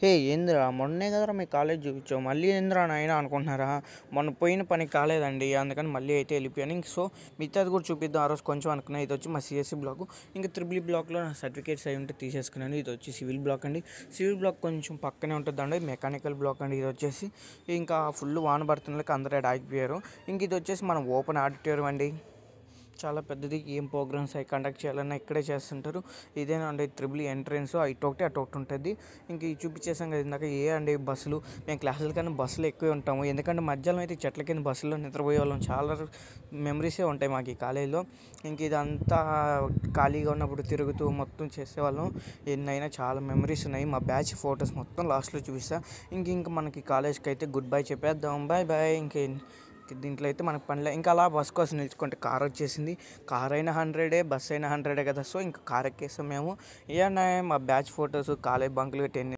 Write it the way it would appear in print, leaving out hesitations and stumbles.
హే ఏందిరా మొన్నే కదరా మీ కాలేజ్ చూపించావు మళ్ళీ ఏందిరా నాయన అనుకుంటున్నారా? మొన్న పోయిన పని కాలేదండి, అందుకని మళ్ళీ అయితే వెళ్ళిపోయాను. సో మిగతాది కూడా చూపిద్దాం ఆ రోజు కొంచెం అనుకున్నా. ఇది వచ్చి మా సిఎస్సి బ్లాక్. ఇంకా త్రిబుల్ బ్లాక్లో నా సర్టిఫికేట్స్ అవి ఉంటే తీసేసుకున్నాను. ఇది వచ్చి సివిల్ బ్లాక్ అండి. సివిల్ బ్లాక్ కొంచెం పక్కనే ఉంటుందండి. మెకానికల్ బ్లాక్ అండి ఇది వచ్చేసి. ఇంకా ఫుల్ వాన పడుతున్నకి అందరూ ఆగిపోయారు. ఇంక ఇది వచ్చేసి మనం ఓపెన్ ఆడిటోరియం అండి, చాలా పెద్దది. ఏం ప్రోగ్రామ్స్ అవి కండక్ట్ చేయాలన్నా ఇక్కడే చేస్తుంటారు. ఇదేనా అండి త్రిబుల్ ఎంట్రన్స్, అటు ఒకటి ఉంటుంది. ఇంక ఇది చూపించేసాం కదా ఇందాక. అండి బస్సులు, మేము క్లాసుల కన్నా బస్సులు ఎక్కువే ఉంటాము. ఎందుకంటే మధ్యాహ్నం అయితే చెట్ల కింద బస్సులో నిద్రపోయే వాళ్ళం. చాలా మెమరీసే ఉంటాయి మాకు ఈ కాలేజీలో. ఇంక ఇదంతా ఖాళీగా ఉన్నప్పుడు తిరుగుతూ మొత్తం చేసేవాళ్ళం. ఎన్నైనా చాలా మెమరీస్ ఉన్నాయి. మా బ్యాచ్ ఫొటోస్ మొత్తం లాస్ట్లో చూపిస్తా. ఇంక మనకి కాలేజ్కి అయితే గుడ్ బై చెప్పేద్దాం. Bye bye. దీంట్లో అయితే మనకు పనిలే. ఇంకా అలా బస్ కోసం నిలుచుకుంటే కార్ వచ్చేసింది. కార్ అయినా 100, బస్ అయినా 100 కదా. సో ఇంకా కార్ ఎక్కేస్తాం మేము. ఇవన్నీ మా బ్యాచ్ ఫొటోస్, కాలేజ్ బంకులు 10